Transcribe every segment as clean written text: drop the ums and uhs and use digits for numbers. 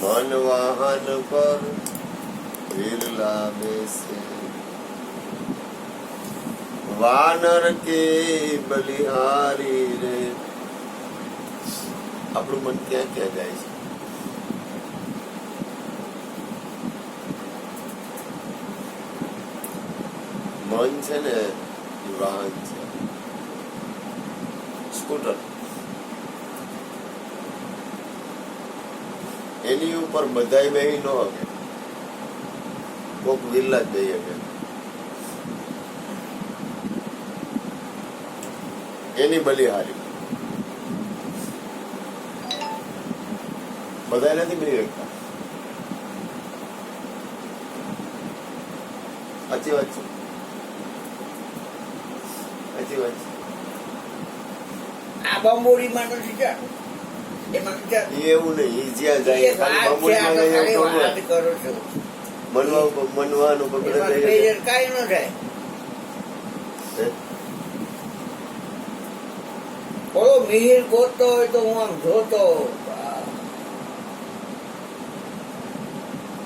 મન વાહન પર વિરલા બેસે, વાનર કે બલિહારી રે. આપણું મન ક્યાં ક્યાં જાય છે? મન છે ને એ વાહન છે, સ્કૂટર. એની ઉપર બધાય બેહી ન શકે, કોક વિરલા જ દઈ શકે. એની બલિહારી બધા નથી બેહી શકતા. સાચી વાત છે, સાચી વાત છે. આ બંબોડીમાં નથી જાતું. એવું નહીં, જ્યાં જાય મનવાનું પકડે કઈ ન થાય. બોલો મિહિર ગોતતો હોય તો હું આમ જોતો,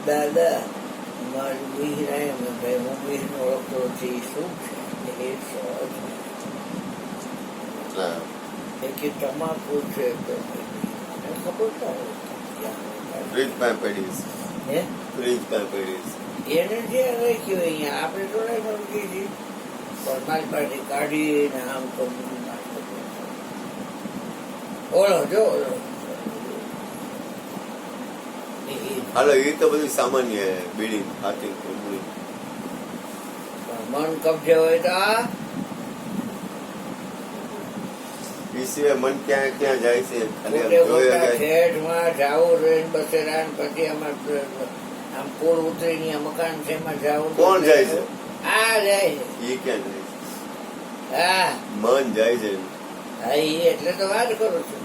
દાદા મારું મિહિર આવ્યા ભાઈ, હું મિહિર નો ઓળખતો નથી. શું છે એ તમાકુ છે તો ખબર ફ્રીજ પાસે પડી છે, ફ્રીજ પાસે પડી છે. એને જે રાખ્યું અહીંયા આપણે જોડાઈ મળતી હતી, પણ મારી પાસે કાઢીને આમ તો ઓળો જો હાલો. એ તો બધું સામાન્ય બીડી હાથી મન કબજે હોય તો આ સિવાય મન ક્યાં ક્યાં જાય છે. ખેડમાં જાવું રહીને બસેરા પછી આમ પુલ ઉતરીને મકાન છે એમાં જાવું. કોણ જાય છે? આ જાય છે. એ ક્યાં જાય છે? હા મન જાય છે. હા એ એટલે તો વાત કરું છું.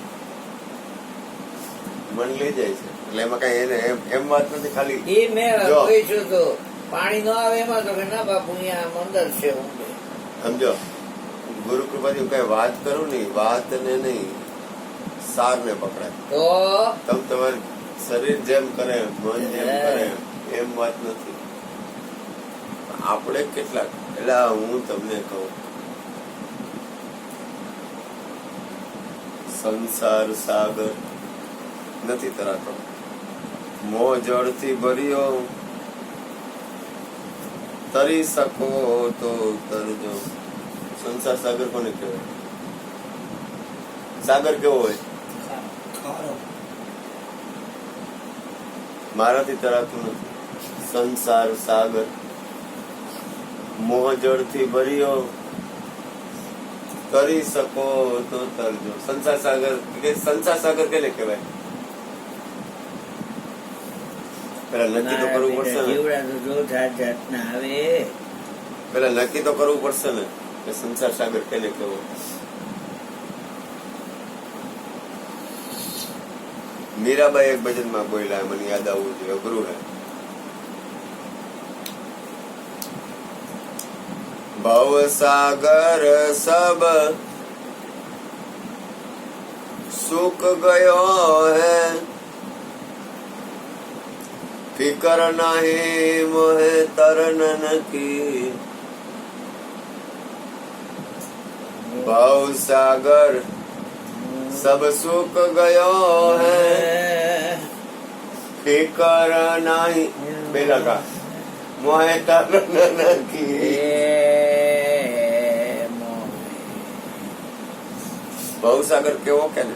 મન લઈ જાય છે એટલે એમાં કઈ એને એમ વાત નથી. ખાલી એ મેં પૂછ્યું તો પાણી ન આવે એમાં તો કે ના બાપુ અહીંયા અંદર છે. હું સમજો, ગુરુ કૃપાથી કઈ વાત કરું નઈ, વાત ને નહીં સાર ને પકડાય તો તમ તમારે શરીર જેમ કરે, મન જેમ કરે એમ વાત નથી. આપણે કેટલાક એટલે હું તમને કહું, સંસાર સાગર નથી તરાતો, મોહ જળથી ભર્યો, તરી શકો તો તરજો. સંસાર સાગર કોને કહેવાય? સાગર કેવો હોય? મારાથી તરાતું નથી. સંસાર સાગર મોહ જળથી ભર્યો, કરી શકો તો તરજો. સંસાર સાગર કેને કહેવાય? પેલા નક્કી તો કરવું પડશે ને, પેલા નક્કી તો કરવું પડશે ને કે સંસાર સાગર કેને કહેવો. મીરાબાઈ એક ભજન માં બોલ્યા, મને યાદ આવવું જોઈએ, અઘરું હે. ભવ સાગર સબ સુખ ગયો હે, ફિકર નહીં મોહે તરન નકી. ભવ સાગર સબ સુખ ગયો હે, ફિકર નહીં પેલા કા મોહે તરન નકી. ભવ સાગર કેવો કે ને?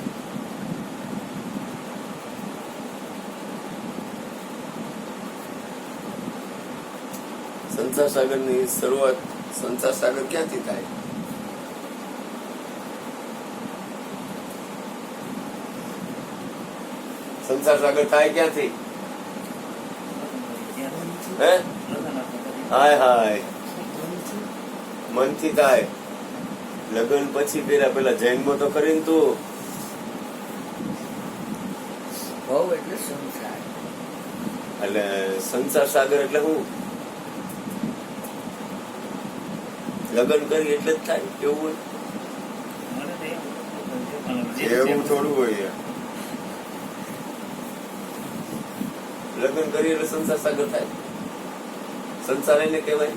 સંસાર સાગર ની શરૂઆત સંસાર સાગર ક્યાંથી થાય? સંસાર સાગર થાય ક્યાંથી? હે હાય હાય મનથી થાય. લગ્ન પછી પેલા જૈનમાં તો કરીને તું બહુ એટલે સંસાર, એટલે સંસાર સાગર એટલે હું લગ્ન કરી એટલે જ થાય એવું હોય? એવું થોડું હોય. લગ્ન કરી એટલે સંસાર સાગર થાય. સંસાર એને કહેવાય.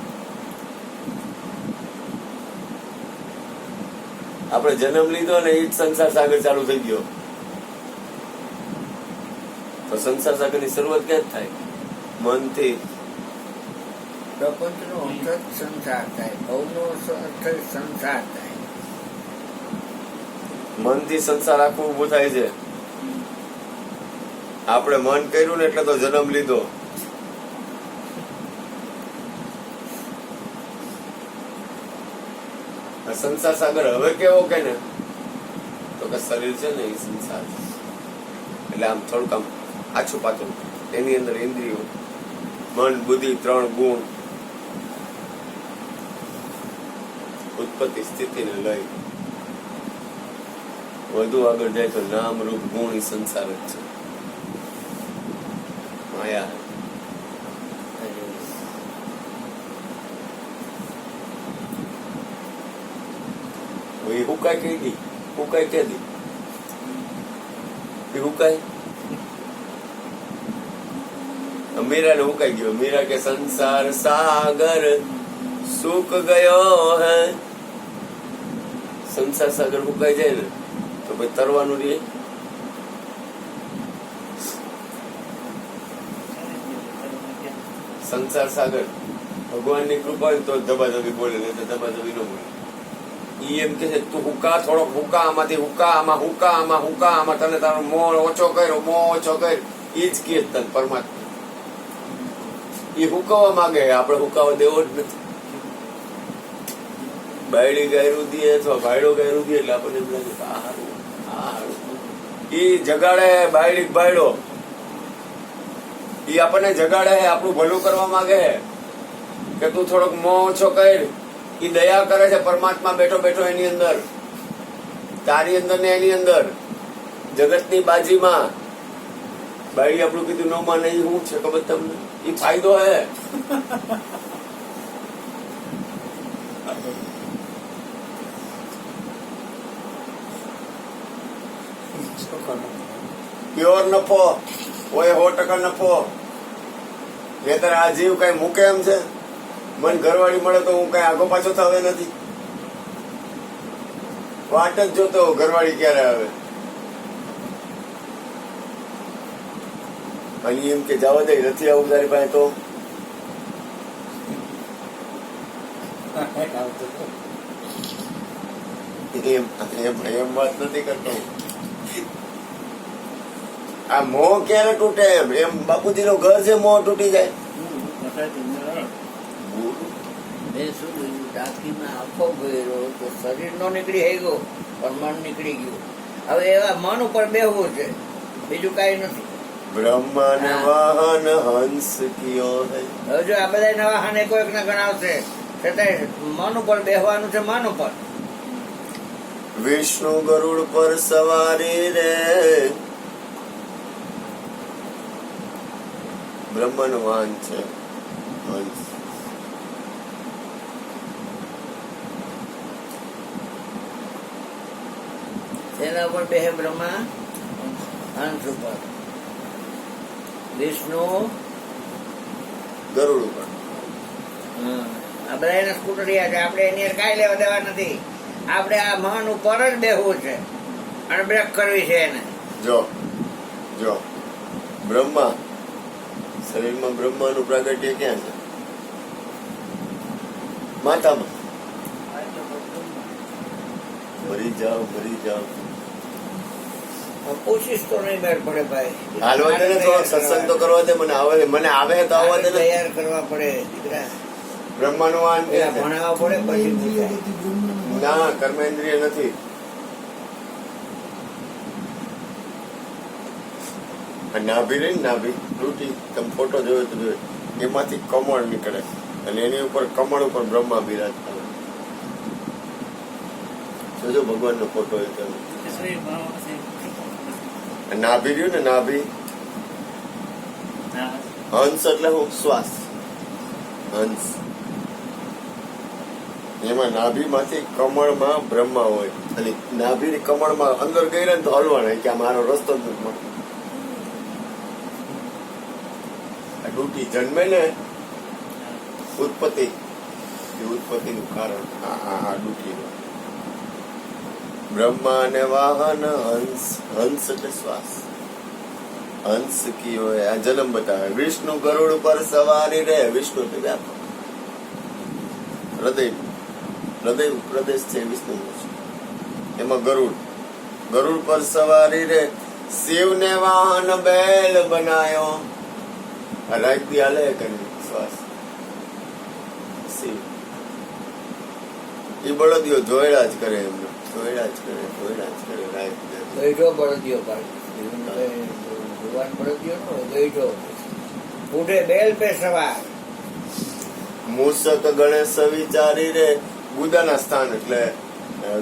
આપણે જન્મ લીધો ને એ જ સંસાર સાગર ચાલુ થઈ ગયો. તો સંસાર સાગર ની શરૂઆત ક્યાં થાય? મનથી. પ્રપંચનો અંત જ સંસાર થાય, ભવનો અર્થ જ સંસાર થાય. મનથી સંસાર આખું ઉભું થાય છે. આપણે મન કર્યું ને એટલે તો જન્મ લીધો. સંસાર સાગર હવે કેવો કે ને તો કે શરીર છે ને એ સંસાર છે. એટલે આમ થોડુંક આમ આછું પાછું એની અંદર ઇન્દ્રિયો, મન, બુદ્ધિ, 3 ગુણ, ઉત્પત્તિ, સ્થિતિ ને લય. વધુ આગળ જાય તો નામ રૂપ ગુણ એ સંસાર જ છે. માયા. એ હુકાય કઈ દી? હુકાય કે દી? એ હુકાય. મીરા ને હુકાઈ ગયો. મીરા કે સંસાર સાગર સુક ગયો હે. સંસાર સાગર હુકાઈ જાય ને તો પછી તરવાનું રે. સંસાર સાગર ભગવાન ની કૃપા હોય તો ધબાધબી બોલે, નહીં તો ધબાધબી ન બોલે. ઈ એમ કે છે તું હુકા, થોડોક હુકા આમાંથી, હુકા આમાં, હુકા આમાં, હુકા આમાં, તને તારો મોહ ઓછો કર્યો, મોહ ઓછો કર્યો. ઈ જ કે તને પરમાત્મા. ઈ હુકાવા માંગે, આપણે હુકાવા દેવો જ નથી. બાયડી ગાયરું દે અથવા ભાઈડો ગાયરું દે એટલે આપણને એમ લાગે આ હારું, આ હારું. ઈ જગાડે બાયડી ભાઈડો, ઈ આપણને જગાડે, આપણું ભલું કરવા માંગે કે તું થોડોક મોહ ઓછો કર. ઈ દયા કરે છે પરમાત્મા બેઠો બેઠો એની અંદર, તારી અંદર ને એની અંદર, જગતની બાજીમાં. બાયડી આપણું કીધું ન માને એ શું છે ખબર તમને? ઈ ફાયદો હે. પ્યોર નફો હોય, 100% નફો. નહીતર આ જીવ કઈ મૂકે એમ છે? મન ઘરવાળી મળે તો હું કઈ આગો પાછો થવે નથી. વાટ જ જોતો ઘરવાળી ક્યારે આવે. અને એમ કે જવા દે, નથી આવું તારી પાસે તો એમ વાત નથી કરતો. આ મોહ ક્યારે તૂટે? એમ બાપુજી નું ઘર છે, મોહ તૂટી જાય. ટાંકીમાં આખો ગયેલો તો શરીર નો નીકળી ગયો, પણ મન નીકળી ગયું. હવે એવા મન ઉપર બેહવું છે, બીજું કઈ નથી. બ્રહ્મન વાહન હંસ કિયો હૈ. હવે જો આ બધા વાહન એક એક ને ગણાવશે, છતાંય મન ઉપર બેહવાનું છે. મન ઉપર વિષ્ણુ ગરુડ પર સવારી રે. બ્રહ્મન વાહન છે હંસ. તેના ઉપર બેહે બ્રહ્મા, હંસ ઉપર. વિષ્ણુ ગરુડ ઉપર. આ બધા એના સ્કૂટરિયા છે. આપણે એની કાંઈ લેવા દેવા નથી. આપણે આ મન ઉપર જ બેહવું છે અને બ્રેક કરવી છે એને. જો જો બ્રહ્મા, શરીરમાં બ્રહ્માનું પ્રાગટ્ય ક્યાં છે? માથામાં. મરી જાઓ, મરી જાઓ. કોશિશ તો નહીં મેળ પડે ભાઈ. હાલવા દે ને, થોડોક સત્સંગ તો કરવા દે. મને આવે, મને આવે તો આવવા દે ને. તૈયાર કરવા પડે દીકરા. બ્રહ્માનું વાહન ક્યાં છે? ભણાવવા પડે પછી. ના, કર્મેન્દ્રિય નથી. નાભી રહી ને, નાભી તૂટી, તમે ફોટો જોયો તો જોયો, એમાંથી કમળ નીકળે અને એની ઉપર કમળ ઉપર બ્રહ્મા બિરાજતા હોય. જોજો ભગવાન નો ફોટો હોય તો. નાભી રહ્યું ને, નાભી હંસ એટલે હું શ્વાસ. હંસ એમાં નાભી માંથી કમળમાં બ્રહ્મા હોય અને નાભી કમળમાં અંદર ગઈ ને તો હલવાના કે આ મારો રસ્તો જ નથી મળતો. ડૂટી જન્મે ને ઉત્પત્તિ, એ ઉત્પત્તિનું કારણ આ ડૂટીનું. બ્રહ્મા અને વાહન હંસ, હંસ એટલે શ્વાસ, હંસ કી હોય આ જન્મ બતાવે. વિષ્ણુ ગરુડ પર સવારી રહે, વિષ્ણુ એટલે વ્યાપક, હૃદય પ્રદેશ છે વિષ્ણુનો છે, એમાં ગરુડ, ગરુડ પર સવારી રે. શિવને વાહન બેલ બનાયો, રાત દી હાલે કરી શ્વાસ. શિવ એ બળદિયો જોયડા જ કરે, એમને જોયડા જ કરે રાત દી. ગઈઢો બળદિયો પાડે, ભગવાન બળદિયો નો ગઈઢો ઉઠે બેલ પે સવાર. મૂષક ગણેશ વિચારી રે. ગુદાના સ્થાન એટલે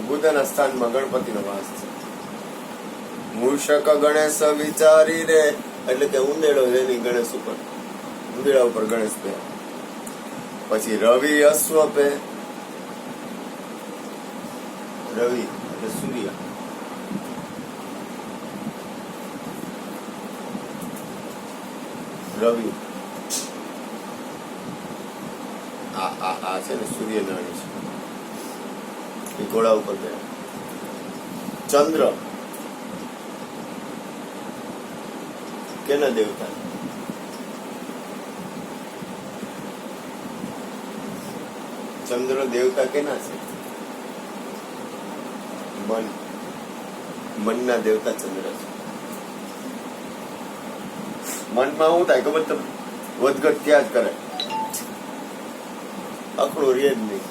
ગુદાના સ્થાનમાં ગણપતિનો વાસ છે. મૂષક ગણેશ વિચારી રે એટલે કે ઉંદેડો એની ગણેશ ઉપર, ઉંદેડા ઉપર ગણેશ પે. પછી રવિ અશ્વ પે, રવિ એટલે સૂર્ય, રવિ આ છે ને સૂર્યનારાયણ છે, એ ઘોડા ઉપર ગયા. ચંદ્ર કેના દેવતા? ચંદ્ર દેવતા કેના છે? મનના દેવતા ચંદ્ર છે. મનમાં શું થાય ખબર તમને? વધઘટ ત્યાં જ કરે, અકડું રે જ નહીં.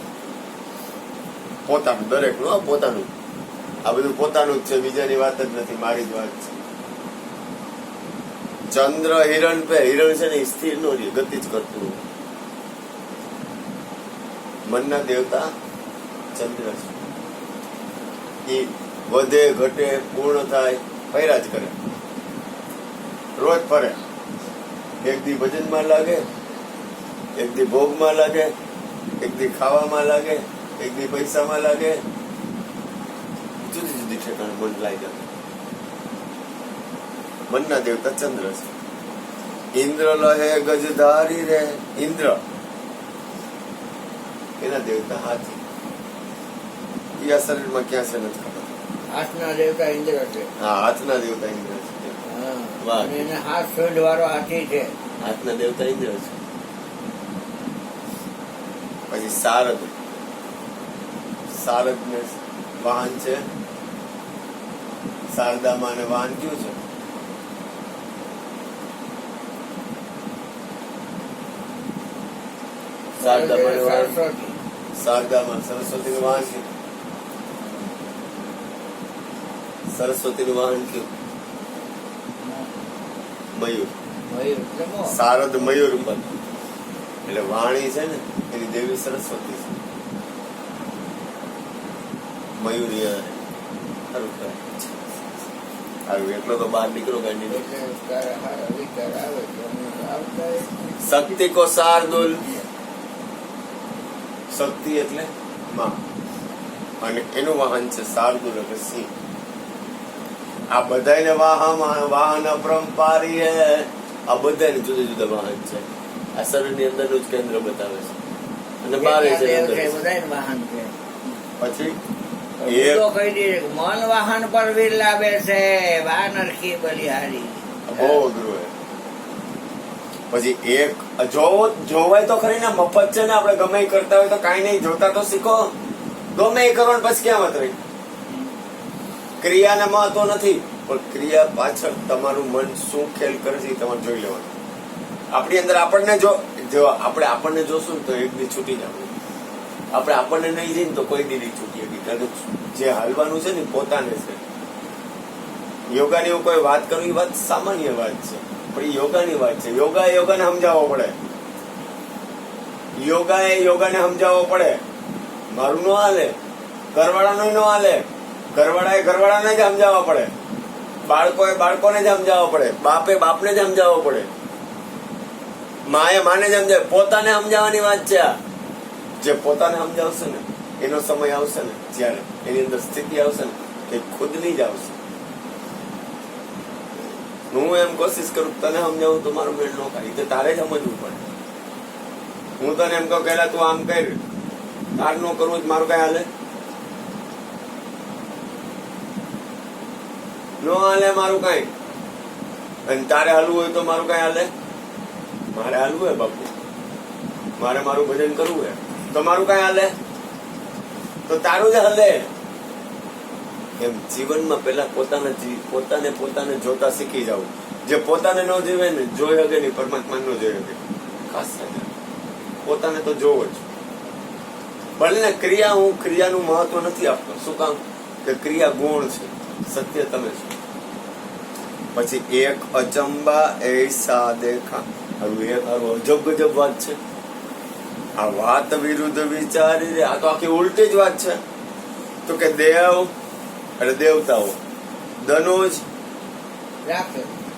પોતાનું દરેક નું પોતાનું, આ બધું પોતાનું જ છે, બીજાની વાત જ નથી, મારી જ વાત છે. ચંદ્ર હિરણ પે, હિરણ છે ને સ્થિર નો રહે, ગતિ જ કરતું. મનના દેવતા ચંદ્ર છે, એ વધે ઘટે પૂર્ણ થાય ફર્યા જ કરે, રોજ ફરે. એક દી ભજનમાં લાગે, એક દી ભોગમાં લાગે, એક દી ખાવામાં લાગે, એક દી પૈસામાં લાગે, જુદી જુદી ઠેકાણે મન લાગી જાય. મનના દેવતા ચંદ્ર છે. ઇન્દ્ર લહે ગજધારી રે, ઇન્દ્ર એના દેવતા હાથી. એ આ શરીરમાં ક્યાં છે નથી ખબર. હાથના દેવતા ઇન્દ્ર છે. હા, હાથના દેવતા ઇન્દ્ર છે. વાહ. અને એને હાથ સોંઢ વાળો હાથી છે. હાથના દેવતા ઇન્દ્ર છે. પછી શારદ, શારદ ને વાહન છે. શારદામાં ને વાહન કયું છે? શારદામાં સરસ્વતી નું વાહન છે. સરસ્વતી નું વાહન કયું? મયુર. શારદ મયુર ઉપર, એટલે વાણી છે ને એની દેવી સરસ્વતી છે. મયુરી સારું, એટલો તો બહાર નીકળો ગાંડી. શક્તિ કો શાર્દુલ, શક્તિ એટલે માં, અને એનું વાહન છે શાર્દુલ એટલે સિંહ. આ બધાને વાહન અપરંપારી હે. આ બધાને જુદા જુદા વાહન છે. આ શરીરની અંદરનું જ કેન્દ્ર બતાવે છે, અને બહાર છે વાહન છે. પછી મન વાહન પર વીર લાવે છે, વાનર કી બલિહારી. બહુ અઘરું. પછી એક જોવાય તો ખરી ને, મફત છે ને. આપણે ગમે કરતા હોય તો કઈ નહીં, જોતા તો શીખો. ગમે એ કરો પછી ક્યાં મત રહી. ક્રિયાને મહત્વ નથી, પણ ક્રિયા પાછળ તમારું મન શું ખેલ કરે છે તમારે જોઈ લેવાનું. આપણી અંદર આપણને જો આપણને જોશું તો એક દી છૂટી જવું. આપણે આપણને નહીં જઈને તો કોઈ દી નહીં છૂટીએ. કારણ જે હાલવાનું છે ને પોતાને છે. યોગાની હું કોઈ વાત કરું, એ વાત સામાન્ય વાત છે, પણ એ યોગાની વાત છે. યોગાને સમજાવવો પડે. યોગાને સમજાવવો પડે. મારું નો હાલે, ઘરવાળાનું નો હાલે. ઘરવાળાને જ સમજાવવા પડે. બાળકોને જ સમજાવવા પડે. બાપને જ સમજાવવો પડે. માને જ સમજાવે. પોતાને સમજાવવાની વાત છે આ. જે પોતાને સમજાવશે ને એનો સમય આવશે ને, જયારે એની અંદર સ્થિતિ આવશે ને, એ ખુદની જ આવશે. હું એમ કોશિશ કરું તને સમજાવું તો મારું મેળ ન ખાય તો તારે જ સમજવું પડે. હું તને એમ કહું પેલા તું આમ કર, તાર નો કરવું મારું કઈ હાલે? નો હાલે મારું કઈ. અને તારે હાલવું હોય તો મારું કઈ હાલે? મારે હાલવું હે બાપુ, મારે મારું ભજન કરવું હે તો મારું કઈ હાલે? તો તારું જ હાલે. એમ જીવનમાં પેલા પોતાને જોતા શીખી જાવ. જે પોતાને ન જીવે ને જોઈ શકે નહીં, પરમાત્મા ન જોઈ શકે. ખાસ પોતાને તો જોવો જ. ભલે ને હું ક્રિયાનું મહત્વ નથી આપતો. શું કામ? કે ક્રિયા ગુણ છે, સત્ય તમે છો. પછી એક અચંબા એસા દેખા, એક અજબ ગજબ વાત છે. આ વાત વિરુદ્ધ વિચારી રે, આ તો આખી ઉલટી જ વાત છે. તો કે દેવ એટલે દેવતાઓ, ધનુજ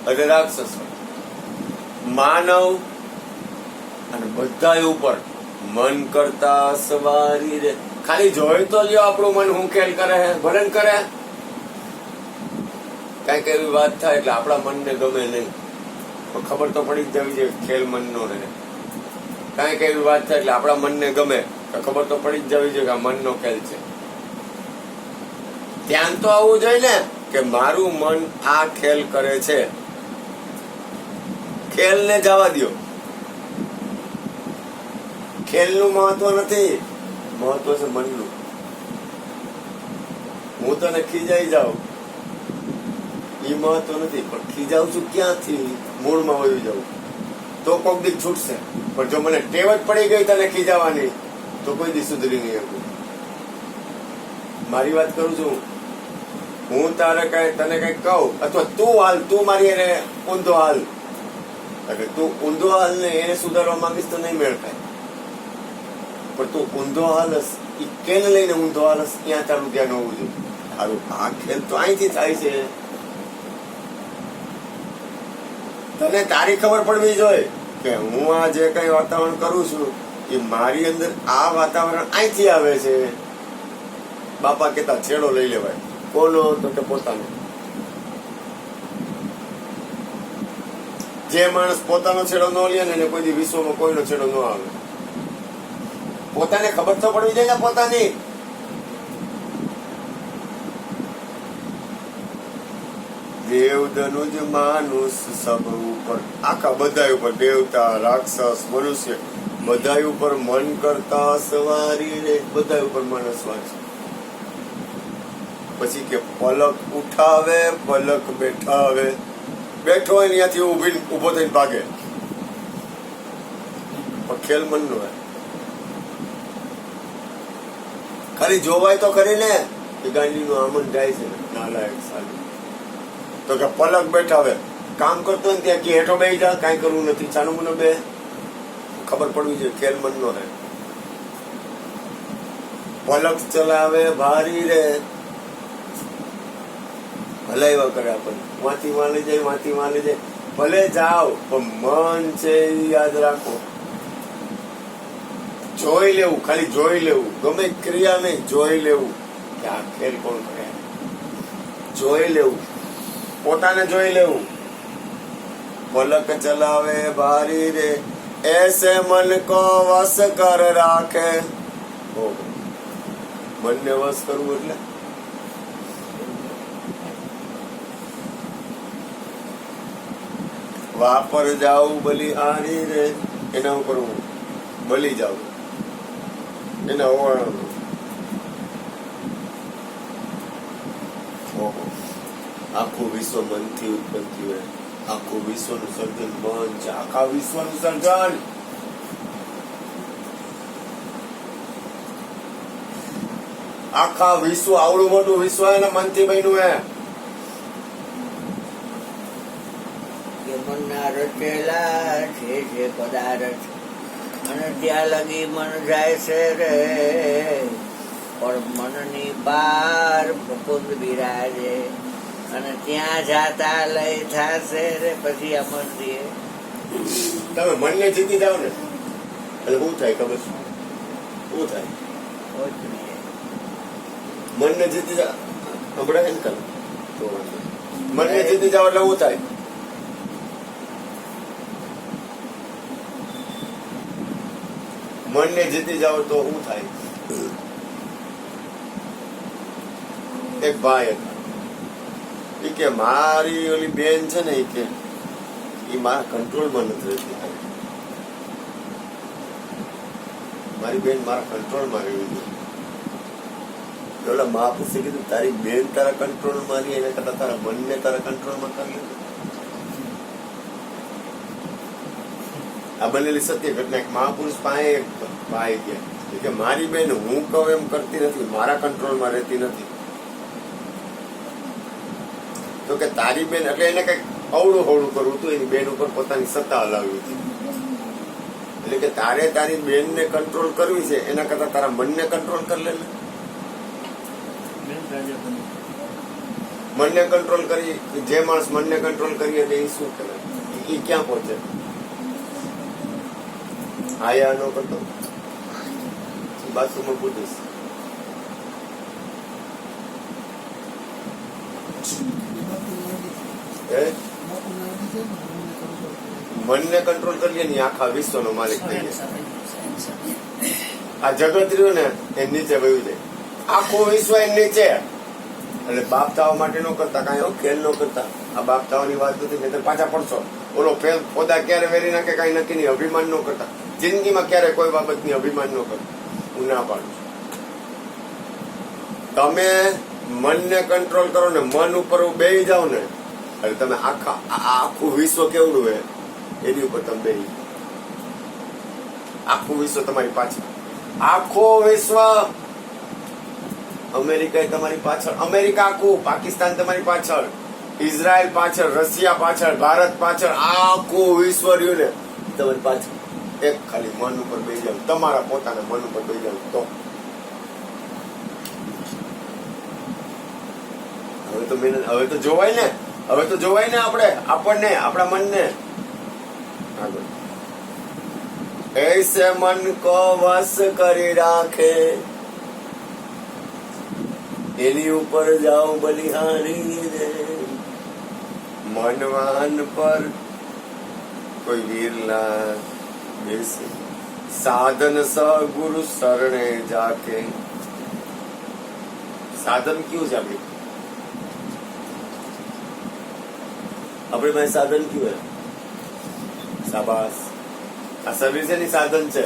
એટલે રાક્ષસો, માનવ અને બધા ઉપર મન કરતા સવારી રે. ખાલી જોઈ તો લ્યો આપણું મન હું ખેલ કરે હે, ભલન કરે. કઈક એવી વાત થાય એટલે આપણા મનને ગમે નહીં, ખબર તો પડી જ જવી જોઈએ ખેલ મનનો રહે. કઈક એવી વાત થાય એટલે આપણા મનને ગમે, ખબર તો પડી જ જવી જોઈએ કે આ મનનો ખેલ છે. ધ્યાન તો આવવું જોઈએ ને કે મારું મન આ ખેલ કરે છે. ખેલ ને જવા દો. ખેલનું મહત્વ નથી, મહત્વ છે મનનું. હું તને ખીજાઈ જાઉં એ મહત્વ નથી, પણ ખીજાવું છું ક્યાંથી? મૂળમાં વયું જાઉં તો કોક દી છૂટશે. પણ જો મને ટેવ જ પડી ગઈ તને ખીજાવાની તો કોઈ દી સુધરી નહીં શકું. મારી વાત કરું છું. હું તને કઈ કહું અથવા તું હાલ, તું મારી એને ઊંધો હાલ, એટલે તું ઊંધો હાલ ને એને સુધારવા માંગીશ તો નહીં મેળ ખાય. પણ તું ઊંધો હાલસ, એ કેને લઈને ઊંધો હાલસ, ત્યાં તારું ધ્યાન હોવું જોઈએ. સારું, આ ખેલ તો અહીંથી થાય છે. તને તારી ખબર પડવી જોઈએ કે હું આ જે કઈ વાતાવરણ કરું છું એ મારી અંદર આ વાતાવરણ અહીંથી આવે છે. બાપા કેતા છેડો લઈ લેવાય. કોનો? તો કે પોતાનો. જે માણસ પોતાનો છેડો ન લે ને કોઈ દી વિશ્વમાં કોઈનો છેડો ન આવે. પોતાને ખબર તો પડવી જોઈએ ને પોતાની. દેવ ધનુજ માનુષ સબ ઉપર, આખા બધા ઉપર, દેવતા રાક્ષસ મનુષ્ય બધા ઉપર મન કરતા સવારી રે, બધા ઉપર મન સવાર છે. પછી કે પલક ઉઠાવે પલક બેઠાવે, બેઠો હોય ત્યાંથી ઉભો થઈને ભાગે. પણ ખેલ મન નો હોય. ખાલી જોવાય તો ખરી ને કે ગાંડી નું આમન જાય છે નાલાયક સાલું. તો કે પલક બેઠાવે, કામ કરતો ને ત્યાં કે હેઠો બેસી જા, કઈ કરવું નથી, ચાનું મને બે ખબર પડવી જોઈએ ખેલ મન નો રહે. પલક ચલાવે ભારી રે, હલાવ્યા કરે આપણને, વાંચી વાલી જાય, વાંચી વાલી જાય. ભલે જાઓ પણ મન છે યાદ રાખો. જોઈ લેવું, ખાલી જોઈ લેવું, ગમે ક્રિયા નહીં, જોઈ લેવું કે આ ખેલ કોણ કરે. જોઈ લેવું, પોતાને જોઈ લેવું. પલક ચલાવે ભારી રે, એસે મન કો વસ કર રાખે. મનને વસ કરવું એટલે વાપર જાવું બલી આરી રે, એના ઉપર બલી જાવું, એના ઓળાનું. આખું વિશ્વ મનથી ઉત્પન્ન થયું. આખું વિશ્વનું સર્જન મન છે. આખા વિશ્વનું સર્જન આખા વિશ્વ, આવડું મોટું વિશ્વ એના મનથી બન્યું હે. મનના રચેલા છે જે પદાર્થ, અને ત્યાં લગી મન જાય છે રે, પણ મનની પાર મુકુંદ બિરાજે, અને ત્યાં જાતા લય થાશે રે. પછી આ મન દે. તમે મનને જીતી જાઓ ને એટલે શું થાય ખબર છે? શું થાય? મનને જીતી જાઓ, હમણાં એમ કરો મનને જીતી જાઓ એટલે શું થાય? મનને જીતી જાઓ તો શું થાય? એક ભાઈ હતા, ઈ કે મારી ઓલી બેન છે ને, ઈ કે ઈ મારા કંટ્રોલમાં નથી રહેતી. મારી બેન મારા કંટ્રોલમાં રહેવી જોઈએ. ઓલા મહાપુરુષે કીધું તારી બેન તારા કંટ્રોલમાં રહી એના કરતા તારા મનને તારા કંટ્રોલમાં કરી લે. આ બનેલી સત્ય ઘટના. એક મહાપુરુષ પાસે એક ભાઈ ગયા કે મારી બેન હું કહું એમ કરતી નથી, મારા કંટ્રોલમાં રહેતી નથી. તો કે તારી બેન એટલે એને કઈક અવળું હવળું કરવું હતું, એની બેન ઉપર પોતાની સત્તા હલાવવી હતી. એટલે કે તારે તારી બેનને કંટ્રોલ કરવી છે એના કરતા તારા મનને કંટ્રોલ કરી લે. મનને કંટ્રોલ કરી, જે માણસ મનને કંટ્રોલ કરી એટલે એ શું કરે? એ ક્યાં પહોંચે? આયા નો કરતો બાથરૂમમાં પૂછીશ. મનને કંટ્રોલ કરીએ ને આખા વિશ્વનો માલિક થઈ જાય. આ જગત રહ્યું ને એ નીચે વયું જાય, આખું વિશ્વ એ નીચે. એટલે બાપ થવા માટે ન કરતા, કાંઈ ખેલ ન કરતા. આ બાપ થવાની વાત નથી, નહીં પાછા પડશો. ઓલો ફેલ પોતા ક્યારે વેરી નાખે કઈ નક્કી નહીં. અભિમાન ન કરતા, જિંદગીમાં ક્યારે કોઈ બાબતની અભિમાન ન કરતા. હું ના પાડું. તમે મનને કંટ્રોલ કરો ને મન ઉપર બેસી જાઓ ને એટલે તમે આખું વિશ્વ કેવડું હે એની ઉપર તમે બેસી. આખું વિશ્વ તમારી પાછળ, આખો વિશ્વ. અમેરિકા તમારી પાછળ, અમેરિકા આખું, પાકિસ્તાન તમારી પાછળ, ઇઝરાયલ પાછળ, રશિયા પાછળ, ભારત પાછળ, આખું વિશ્વ રહ્યું ને તમારી પાછળ. એક ખાલી મન ઉપર બેસી જાવ, તમારા પોતાના મન ઉપર બેસી જાવ તો. હવે તો જોવાય ને, હવે તો જોવાય ને આપણને આપણા મનને. ऐसे मन को वश કરી રાખે એની ઉપર જાઓ બલિહારી રે. મનવાન પર કોઈ વીરલા બેસે સાધન સ ગુરુ શરણે જાકે. સાધન ક્યું છે આપણી પાસે સાધન ક્યું હે? શાબાશ. આ સર્વિસ એની સાધન છે.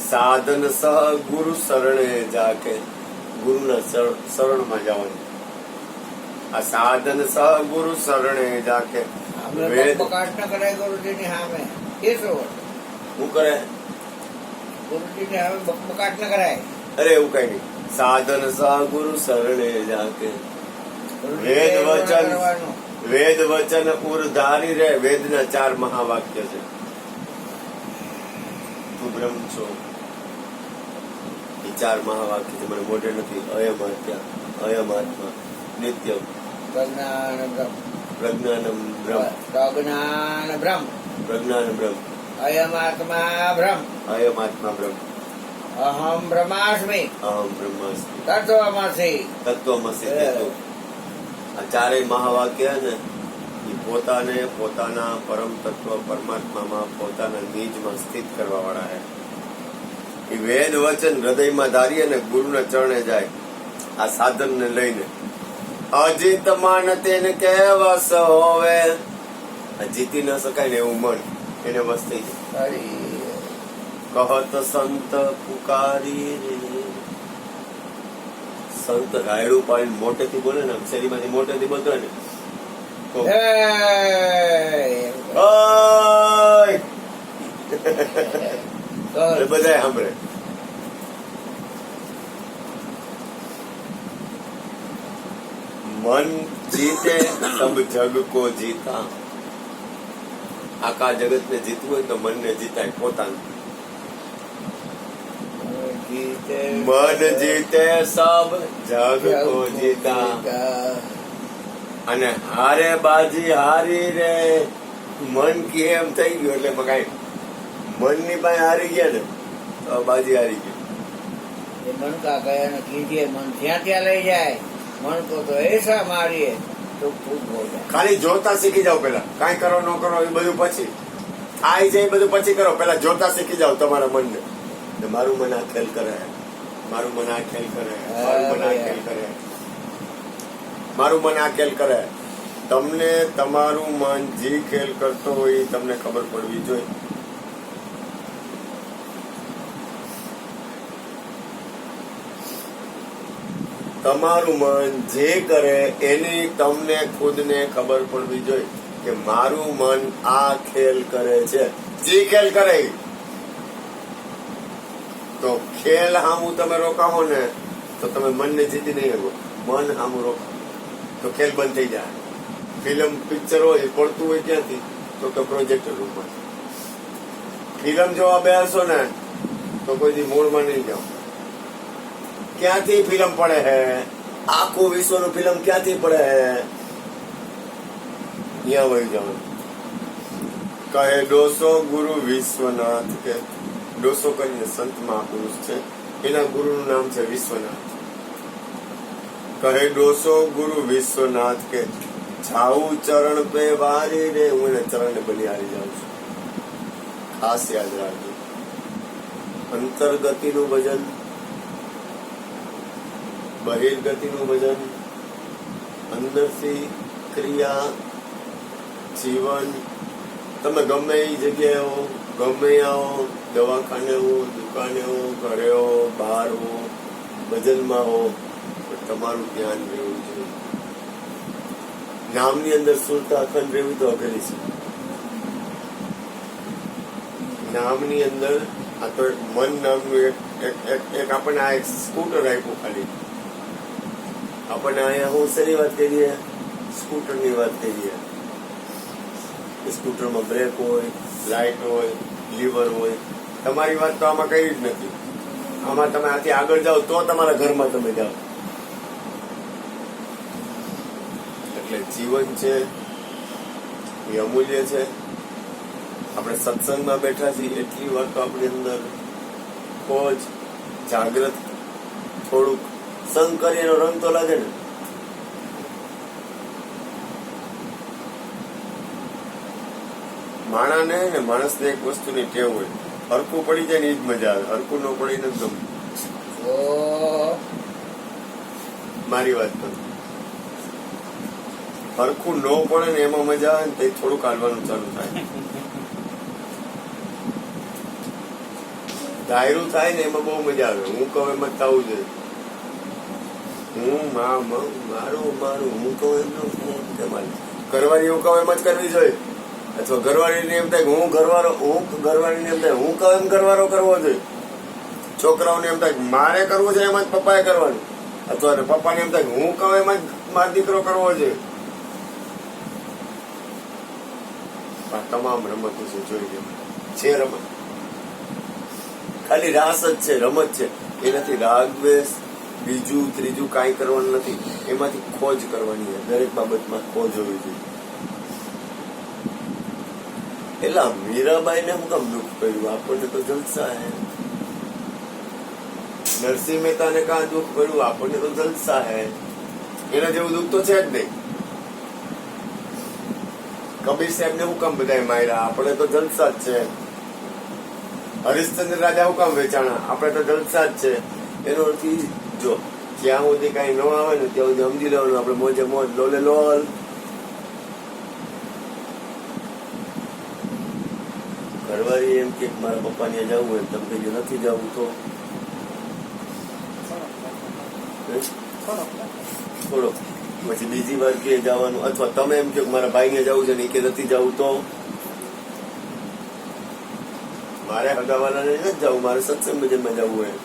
સાધન સહ ગુરુ શરણે જાકે, ગુરુના શરણમાં જવાનું. આ સાધન સહ ગુરુ શરણે જાકે. બકાટ ન કરાય ગુરુજીની સામે. એ શું કરે? ગુરુજીની સામે બકાટ ન કરાય. અરે એવું કઈ નહીં. સાધન સહ ગુરુ શરણે જાકે. વેદ વચન ઉર્ધારી રે. વેદના 4 મહાવાક્ય છે. તું બ્રહ્મ છો, એ 4 મહાવાક્ય છે. મને મોઢે નથી. અયમ આત્યા, અયમ આત્મા, નિત્યમ, પ્રજ્ઞાન બ્રહ્મ, પ્રજ્ઞાનમ બ્રહ્મ, પ્રજ્ઞાન બ્રહ્મ, પ્રજ્ઞાન બ્રહ્મ, અયમ આત્મા બ્રહ્મ, અયમ આત્મા બ્રહ્મ, અહમ બ્રહ્માસ્મિ, અહમ બ્રહ્માસ્મિ, તત્વમસી, તત્વમસી. આ 4 મહાવાક્ય ને એ પોતાને પોતાના પરમ તત્વ પરમાત્મામાં પોતાના નિજમાં સ્થિત કરવા વાળા છે. એ વેદ વચન હૃદયમાં ધારી અને ગુરુના ચરણે જાય. આ સાધન ને લઈને અજીત માન તેને કેવસ હોવે. જીતી ન શકાય ને એવું મન એને વસ થઈ જાય. કહત સંત પુકારી રે. સંત રાયડું પાડીને મોટેથી બોલે ને, શેરીમાંથી મોટેથી બોલતો ને, બધા સાંભળે. મન જીતે સબ જગ કો જીતા. આખા જગત ને જીતવું હોય તો મનને જીતાય પોતાનું. મન જીતે સબ જગ કો જીતા. અને હારે બાજી હારી રે. મન કે એમ થઈ ગયું એટલે કઈ મન ની પાસે હારી ગયા ને તો બાજી હારી ગઈ. મન કા ગયા ને કીજીએ મન જ્યાં ત્યાં લઈ જાય. મન કો તો એસા મારીએ તો ખૂબ હો જાય. ખાલી જોતા શીખી જાઓ. પેલા કાંઈ કરો ન કરો એ બધું પછી. થાય છે એ બધું પછી કરો. પેલા જોતા શીખી જાઓ તમારા મનને. ને મારું મન આ ખેલ કરે, મારું મન આ ખેલ કરે, મારું મન આ ખેલ કરે, મારું મન આ ખેલ કરે. તમને તમારું મન જે ખેલ કરતો હોય એ તમને ખબર પડવી જોઈએ. તમારું મન જે કરે એની તમને ખુદને ખબર પડવી જોઈએ કે મારું મન આ ખેલ કરે છે. જે ખેલ કરે તો ખેલ હામું તમે રોકાવો ને તો તમે મનને જીતી નહીં શકો. મન હામું રોકો તો ખેલ બંધ થઈ જાય. ફિલ્મ પિક્ચર હોય પડતું હોય ક્યાંથી તો કે પ્રોજેક્ટર રૂમમાં. ફિલ્મ જોવા બેસો ને તો કોઈ મૂળમાં નહીં જાઓ. ક્યાંથી ફિલ્મ પડે હે? આખું વિશ્વનું ફિલ્મ ક્યાંથી પડે હે? ત્યાં વહી જવાનું. કહે ડોસો ગુરુ વિશ્વનાથ કે ડોસો કરીને સંત મહાપુરુષ છે, એના ગુરુનું નામ છે વિશ્વનાથ. કહે ડોસો ગુરુ વિશ્વનાથ કે જાઉં ચરણ પે વારી રે, હું એને ચરણ બલિહારી જાઉં છું. ખાસ યાદ રાખજો. અંતર્ગતિનું ભજન, બહિર્ગતિનું ભજન, અંદરથી ક્રિયા, જીવન. તમે ગમે એ જગ્યાએ હો, ગમે આવો, દવાખાને હો, દુકાને હો, ઘરે હો, બહાર હો, ભજનમાં હો, તમારું ધ્યાન રહેવું જોઈએ. નામની અંદર સુરતા અખંડ રહેવું તો અઘરી છે. નામની અંદર આ તો એક મન નામનું એક આપણને આ એક સ્કૂટર આપ્યું. ખાલી આપણને અહીંયા હું શેની વાત કરીએ? સ્કૂટરની વાત કરીએ. સ્કૂટરમાં બ્રેક હોય, લાઇટ હોય, લીવર હોય. તમારી વાત તો આમાં કઈ જ નથી. આમાં તમે આથી આગળ જાઓ તો તમારા ઘરમાં તમે જાઓ. એટલે જીવન છે એ અમૂલ્ય છે. આપણે સત્સંગમાં બેઠા છીએ એટલી વાર તો આપણી અંદર કોજ જાગ્રત થોડુંક સંગ કરી એનો રંગ તો લાગે ને. માણસને એક વસ્તુની ટેવ હોય, હરખું પડી જાય ને એ જ મજા આવે. હરખું ન પડી ને ગમે. મારી વાત કરું, હરખું ન પડે ને એમાં મજા આવે ને તે થોડુંક હાલવાનું ચાલુ થાય. ડાયરું થાય ને એમાં બહુ મજા આવે. હું કહું એમ જ થવું જોઈએ. હું મારું હું કહું એમ ઘરવાળી હું કહું એમ જ કરવી જોઈએ. અથવા ઘરવાળીને એમ થાય હું ઘરવાળીને એમ થાય હું કહું એમ ઘરવાળો કરવો જોઈએ. છોકરાઓને એમ થાય મારે કરવું છે એમ જ પપ્પાએ કરવાનું. અથવા પપ્પાને એમ થાય હું કહું એમ જ મારો દીકરો કરવો જોઈએ. આ તમામ રમતો છે, જોઈ લો છે રમત. ખાલી રાસ જ છે, રમત છે. એનાથી રાગ દ્વેષ બીજું ત્રીજું કાંઈ કરવાનું નથી. એમાંથી ખોજ કરવાની છે. દરેક બાબતમાં ખોજ હોવી જોઈએ. એટલે મીરાબાઈ ને હું કામ દુઃખ પડ્યું? આપણને તો જલસા હે. નરસિંહ મહેતા ને કાં દુઃખ પડ્યું? આપણને તો જલસા હે. એના જેવું દુઃખ તો છે જ નહીં. કબીર સાહેબ ને હું કામ બધા માર્યા? આપણે તો જલસા જ છે. હરિશ્ચંદ્ર રાજા હું કામ વેચાણા? આપણે તો જલસા જ છે. એનો અર્થ જો જ્યાં સુધી કઈ ન આવે ને ત્યાં સુધી સમજી લેવાનું આપણે મોજે મોજ, લોલે લોલ. ઘરવાળી એમ કે મારા પપ્પા ને જવું હોય, તમે કઈ નથી જવું તો થોડો પછી બીજી વાર કે જવાનું. અથવા તમે એમ કે મારા ભાઈ ને જવું છે ને કે નથી જવું તો મારે હગાવાલા ને નથી જવું, મારે સત્સંગ ભજનમાં જવું હોય.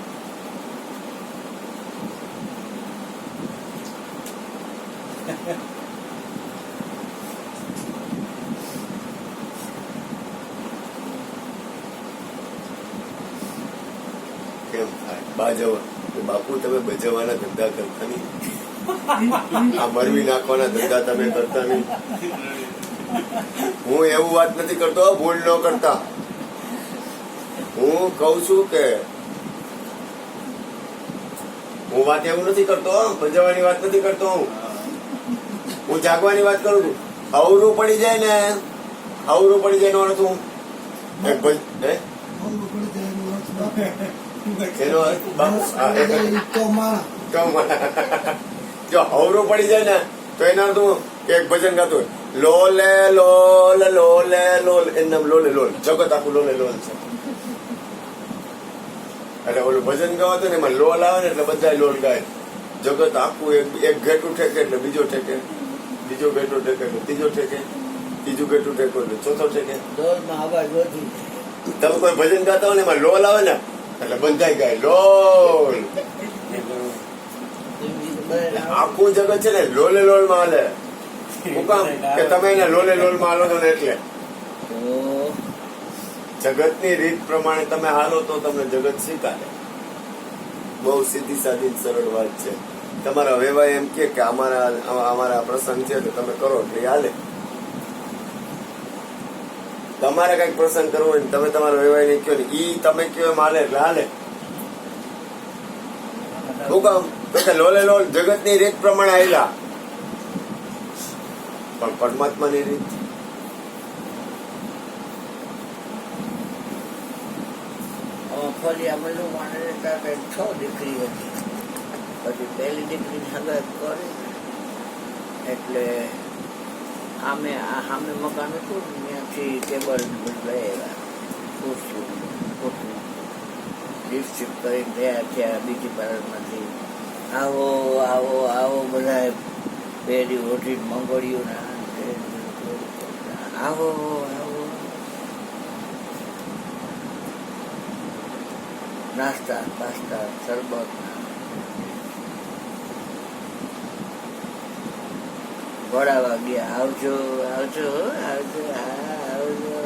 કેમ થાય? બાપુ તમે બજાવવાના ધંધા કરતા નહીં, આ મરવી નાખવાના ધંધા તમે કરતા નહીં. હું એવું વાત નથી કરતો, ભૂલ ન કરતા. હું કઉ છું કે હું વાત એવું નથી કરતો, ભજવવાની વાત નથી કરતો. હું જાગવાની વાત કરું છું. હવરું પડી જાય ને, હવરું પડી જાય નો અર્થ હું એનો બાપુ જો હવરો પડી જાય ને તો એના તું એક ભજન ગાતું હોય લોલે લોલ લોલે લોલ એનું નામ લોલે લોલ જગત આખું લોલે લોલ છે એટલે ઓલું ભજન ગાવાતું ને એમાં લોલ આવે ને એટલે બધા લોલ ગાય જગત આખું એક ઘેટું ઠેકે એટલે બીજો ઠેકે બીજો ઘેટો ઠેકે એટલે ત્રીજો ઠેકે ત્રીજું ઘેટું ઠેકો એટલે ચોથો ઠેકે ઢોલમાં અવાજ વધી તમે કોઈ ભજન ગાતા હોય ને એમાં લોલ આવે ને એટલે બંધાઈ ગાય લોલ આખું જગત છે ને લોલે લોલ માં હાલે હું કામ કે તમે એને લોલે લોલ માં હાલો છો ને એટલે જગત ની રીત પ્રમાણે તમે હાલો તો તમને જગત સ્વીકારે બહુ સીધી સાદી સરળ વાત છે તમારા વેવાય એમ કે અમારા પ્રસંગ છે તો તમે કરો એટલે હાલે તમારે કઈક પ્રસંગ કરવો હોય તમે તમારા વેવાય ને કયો ને ઈ તમે કયો એમ હાલે એટલે હાલે શું કામ તો લોલે લોલ જગત ની રીત પ્રમાણે આવેલા પણ પરમાત્મા ની રીત ફરી અમે લોકો 6 દીકરી હતી પછી પહેલી દીકરી હગાઈ કરી એટલે સામે મકાન હતું ત્યાંથી ટેબલ લઈ આવ્યા ડિસ્ટ્રિક્ટ કરીને રહ્યા ત્યાં બીજી પાર્લરમાંથી આવો આવો આવો બધા પહેરી ઓઢી મંગળ્યું આવો આવો નાસ્તા પાસ્તા શરબત વડાવા ગયા આવજો આવજો આવજો હા આવજો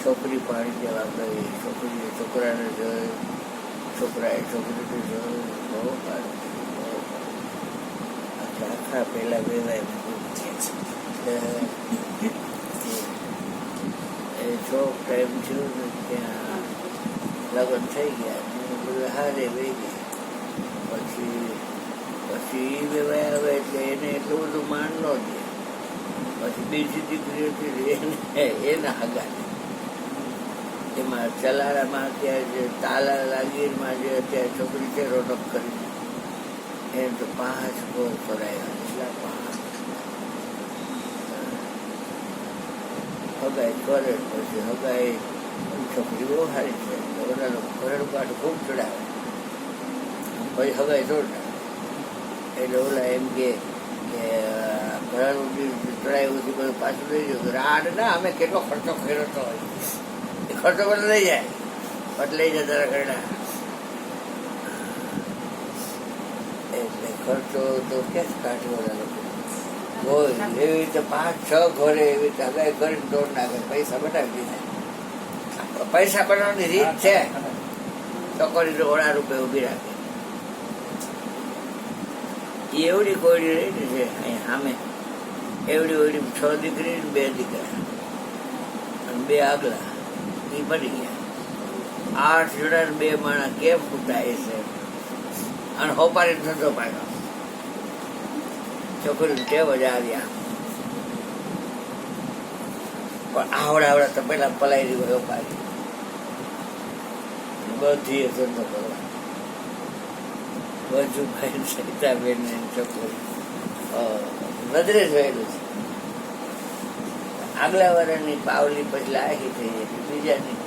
છોકરી પાણી દેવા ગઈ છોકરીએ છોકરાને જોઈ છોકરાએ છોકરીને જોઈ બહુ આખા પેલા વેવાય એ છોક ટાઈમ થયું ને ત્યાં લગ્ન થઈ ગયા બધું હારે વહી ગયા પછી વેવાય આવે એટલે એને એટલું બધું માન ન દે પછી બીજી દીકરી હતી એના હગા એમાં ચલારામાં અત્યારે જે તાલા લાગીરમાં જે અત્યારે છોકરી છે રોનક કરી એને તો 5 ગોળ કરાયા એટલા 5 હગાઈ કરે પછી હગાઈ છોકરી બહુ સારી છે બધા લોકો ઘરેલું કાઢું ખૂબ ચડાવે પછી હગાઈ જોડે એટલે ઓલા એમ કે ઘરેલું ચડાવ્યું હતું બધું પાછું લઈ ગયું રાડ ના અમે કેટલો ખર્ચો કર્યો હતો એ ખર્ચો બધો લઈ જાય પટ લઈ જાય તારા ઘરના એટલે ખર્ચો તો ક્યાં જ કાઢવો લોકો હોય એવી રીતે 5-6 ઘરે એવી રીતે હગાઈ કરીને દોડ નાખે પૈસા બતાવી દીધા પૈસા બનાવવાની રીત છે છોકરી ઓળા રૂપે ઉભી રાખે એવડી કોયડી રહી છે અહીંયા સામે એવડી ઓયડી 6 દીકરી 2 દીકરા અને 2 આગલા એ પડી ગયા 8 જણા 2 માણસ કેમ ફૂટાય છે અને હોપારી ધંધો પાડ્યો છોકરી ટેવ જ આવ્યા પણ આવડા તો પેલા પલાઈ રહ્યું હોપારી બધી ધંધો કરવા વજુભાઈ સરિતાબેન છોકરી નજરે જોયેલું છે આગલા વર્ષની પાવલી પછી લાહી થઈ ગઈ બીજાની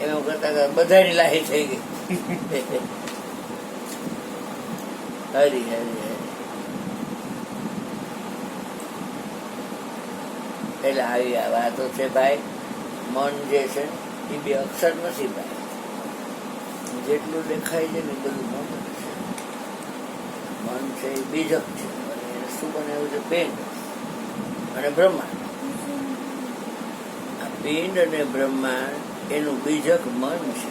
એમ કરતા બધાની લાહી થઈ ગઈ હરી હરી એટલે આવી આ વાતો છે ભાઈ મન જે છે એ બે અક્ષર નથી ભાઈ જેટલું દેખાય છે ને બધું મન છે મન છે એ બીજક છે અને એને શું બનાવ્યું છે પિંડ અને બ્રહ્માંડ આ પિંડ અને બ્રહ્માંડ એનું બીજક મન છે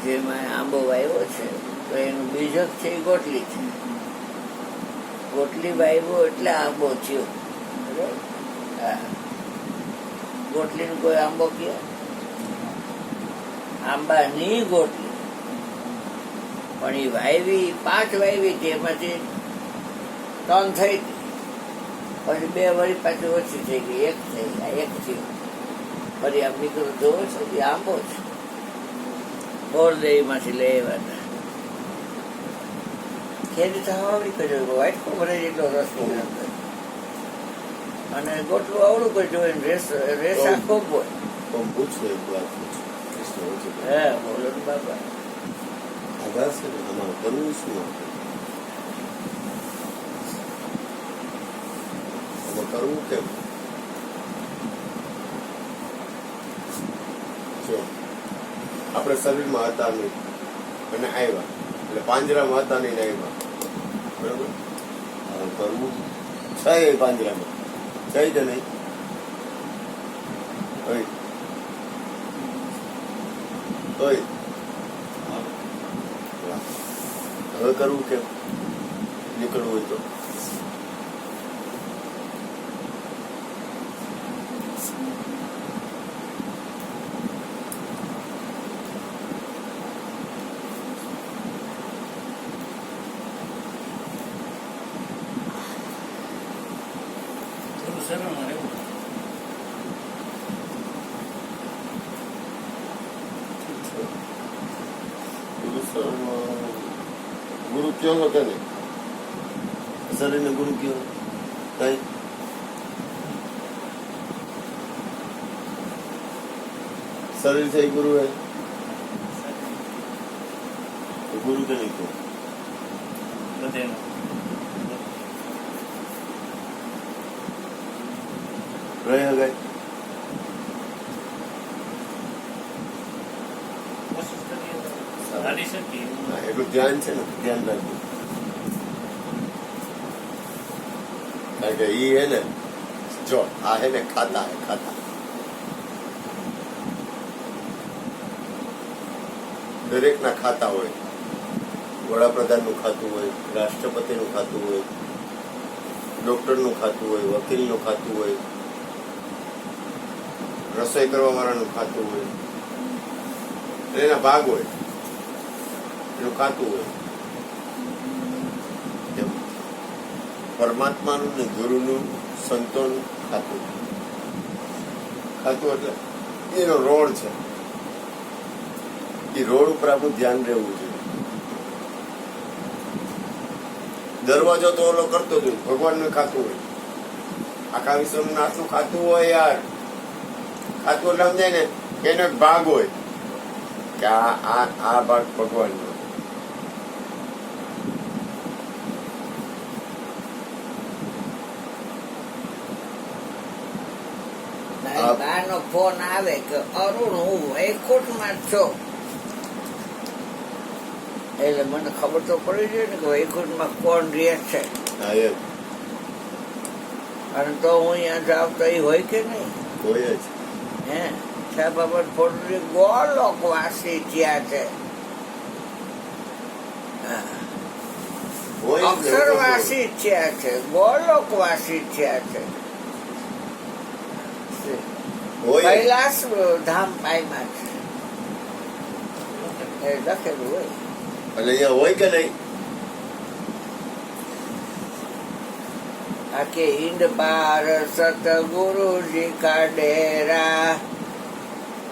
જેમાં આંબો વાવ્યો છે તો એનું બીજક છે એ ગોટલી છે ગોટલી વાવ્યો એટલે આંબો થયો ગોટલી નું કોઈ આંબો કે આંબાની ગોટલી પણ એ વાવી 5 વાવી હતી એમાંથી 3 થઈ હતી પછી 2 વળી પાછી ઓછી થઈ ગઈ 1 થઈ એક થયું ફરી આમ નીકળો જોવો છો એ આંબો છે બોરદેવીમાંથી લઈ આવ્યા ખેરી તો આવડી કર્યો વ્હાઈટ કો ભરે જેટલો રસ હોય અંદર અને ગોટલું આવડું કર્યું હોય ને રેસ આખો હોય પણ પૂછો એક વાત પૂછો કૃષ્ણ ઓછું હે બોલો ને બાબા આધાર છે ને આમાં કરવું શું આપણે આમાં કરવું કેમ જો આપણે શરીરમાં હતા નહીં અને આવ્યા એટલે પાંજરામાં હતા નહીં ને આવ્યા બરોબર હવે કરવું છે એ પાંજરામાં છે કે નહીં ઓય ઓય હવે કરવું કેમ નીકળવું હોય તો ગુરુ કયો છો કે નહીં શરીરને ગુરુ કયો કઈ શરીર से गुरु है तो गुरु के नहीं को रहे गए એટલું ધ્યાન છે ને ધ્યાન રાખવું કારણ કે ઈ હે ને જો આ હે ને ખાતા હે ખાતા દરેક ના ખાતા હોય વડાપ્રધાન નું ખાતું હોય રાષ્ટ્રપતિ નું ખાતું હોય ડોક્ટર નું ખાતું હોય વકીલ નું ખાતું હોય રસોઈ કરવા વાળાનું ખાતું હોય એના ભાગ હોય એનું ખાતું હોય એમ પરમાત્માનું ને ગુરુનું સંતોનું ખાતું એટલે એનો રોડ છે એ રોડ ઉપર આપણું ધ્યાન રહેવું જોઈએ દરવાજો તો ઓલો કરતો જ હોય ભગવાનનું ખાતું હોય આખા વિશ્વનું નાથનું ખાતું હોય યાર ખાતું એટલે સમજાય ને એનો એક ભાગ હોય કે આ ભાગ ભગવાનનો બહારનો ફોન આવે કે અરુણ હું વૈકુંઠમાં જ છું એટલે મને ખબર તો પડી જાય ને કે વૈકુંઠમાં કોણ રહે છે અને તો હું અહીંયા જાવ તો એ હોય કે નહીં હોય જ હે બાબત ફોટો ગોલોક વાસી થયા છે અક્ષરવાસી થયા છે ગોલોક વાસી થયા છે કૈલાસ ધામ પાયમાં છે એ લખેલું હોય એટલે અહીંયા હોય કે નહીં આકે હિંદ પાર સતગુરુજી કા ડેરા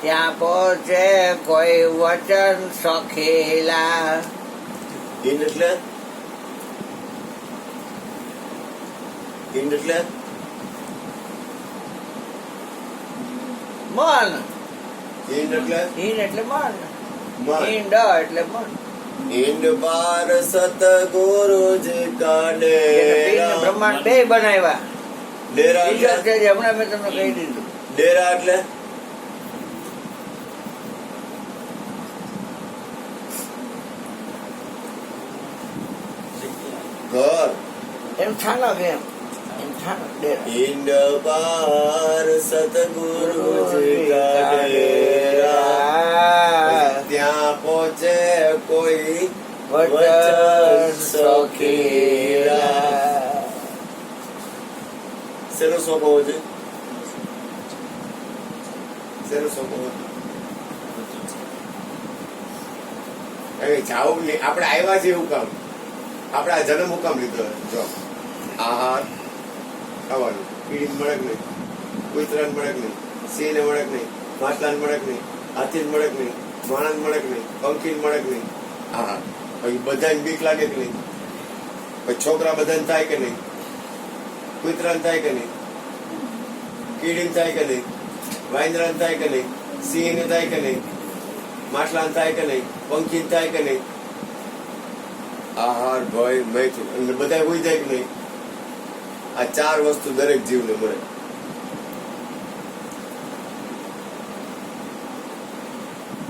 ત્યાં પહોંચે કોઈ વચન સખેલા હિંદ એટલે મન હિંદ એટલે હિંદ એટલે મન હિંદ એટલે મન હિંદ પાર સતગુરુજી કા ડેરા બ્રહ્માંડ બે બનાવ્યા ડેરા હમણાં મેં તમને કહી દીધું ડેરા એટલે ઘર એમ થાનક એમ થાનક ડેરા હિંદ પાર સતગુરુજી કા ડેરા ત્યાં પહોંચે કોઈ વચન સખેલા શેનો સ્વભાવ છે શેનો સ્વભાવ જાવું નહીં આપણે આવ્યા છે એવું કામ આપણે આ જન્મ હુકામ લીધો જો આહાર ખાવાનું કીડી મળે કે નહીં કૂતરાને મળે કે નહીં સિંહને મળે કે નહીં માછલાને મળે કે નહીં, હાથીને મળે કે નહીં, માણસ મળે કે નહીં, પંખીને મળે કે નહીં. હા, પછી બધાને બીક લાગે કે નહીં, પછી છોકરા બધાને થાય કે નહીં, કૂતરાને થાય કે નહીં, કીડીને થાય કે નહીં, વાંદરાને થાય કે નહીં, સિંહને થાય કે નહીં, માછલાને થાય કે નહીં, પંખીને થાય કે નહીં. આહાર, ભય, મૈથુન અને બધા હોઈ જાય કે નહીં. આ 4 વસ્તુ દરેક જીવને મળે.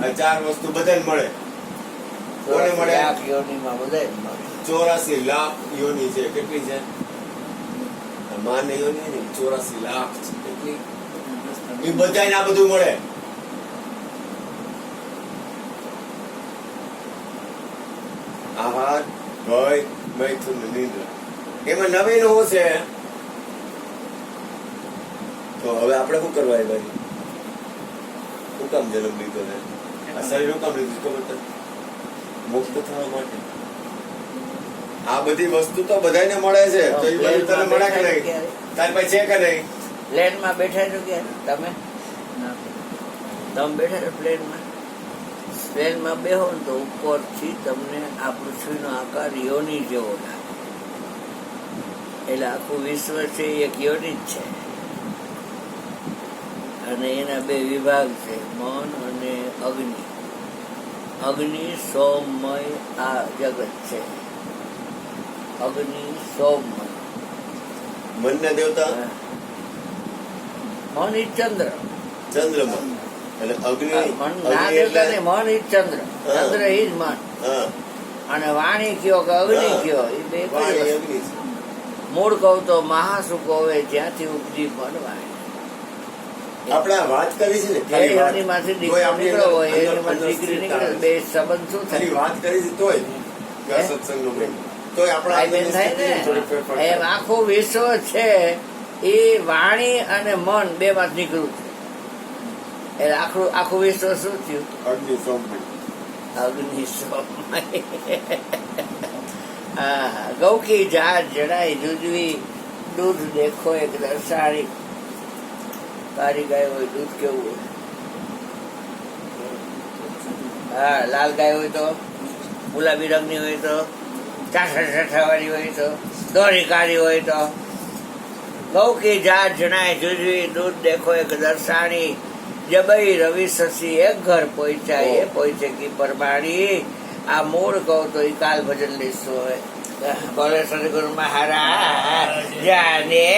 આ 4 વસ્તુ બધાને મળે. કોને મળે? લાખ યોનિમાં બધાય મળે. 84 લાખ યોની છે. કેટલી છે? માને યોની નહીં, 84 લાખ છે. કેટલી? એ બધાને આ બધું મળે. આહાર, ભય, મૈથુન, નિદ્રા. એમાં નવીન શું છે? તો હવે આપણે શું કરવા ભાઈ? શું કામ જન્મ લીધો ને? આ શરીર શું કામ લીધું ખબર તને? મુક્ત થવા માટે. આ બધી વસ્તુ તો બધાને મળે છે. તો એ બધું તને મળે કે નહીં? તારી પાસે છે કે નહીં? પ્લેનમાં બેઠા છો કે તમે બેઠા છો પ્લેનમાં બેહો ને તો ઉપરથી તમને આ પૃથ્વીનો આકાર યોની જેવો લાગે. એટલે આખું વિશ્વ છે એ એક યોની જ છે. અને એના 2 વિભાગ છે, મન અને અગ્નિ. અગ્નિ સોમમય આ જગત છે. અગ્નિ સોમમય. મનના દેવતા મન ઈ ચંદ્ર. ચંદ્રમાં. અને અગ્નિ મન ના દેવતા નહીં, મન ઈ ચંદ્ર. ચંદ્ર ઈ જ મન. હા, અને વાણી કયો કે અગ્નિ કયો એ બે વાણી અગ્નિ છે. મૂળ કહું તો મહાસુખ હોય જ્યાંથી ઉપજી પણ વાણી. આપણે આ વાત કરી છે ને, ખાલી વાત. એનીમાંથી તોય દીકરો આપણી નીકળ્યો હોય, અંદર એનીમાંથી દીકરી નીકળે, બે સંબંધ શું ખાલી થાય? વાત કરી છે તોય કે આ સત્સંગનો મહિમા. તોય આપણા ભાઈ બેન અંદરની થાય સ્થિતિમાં થોડી ફેરફાર ને એમ થાય. આખું વિશ્વ છે એ વાણી અને મન 2 માં નીકળ્યું છે. એટલે આખું વિશ્વ શું થયું? અગ્નિ સોમમય. અગ્નિ સોમમય. હા, ગૌકી જાત જણાય જુજવી, દૂધ દેખો એક દર્શાળી. કાળી ગાય હોય દૂધ કેવું હોય? હા, લાલ ગાય હોય તો, ગુલાબી રંગની હોય તો, ચાઠા વાળી હોય તો, દોરી કાળી હોય તો. ગૌકી જાત જણાય જુજવી, દૂધ દેખો એક દર્શાણી. જબઈ રવિ શશી એક ઘર પહોંચ્યા એ પહોંચે કી પરમાણી. આ મૂળ કહું તો એ કાલ ભજન લીધું હોય. બોલે સદગુરુ મહારાજ જાને.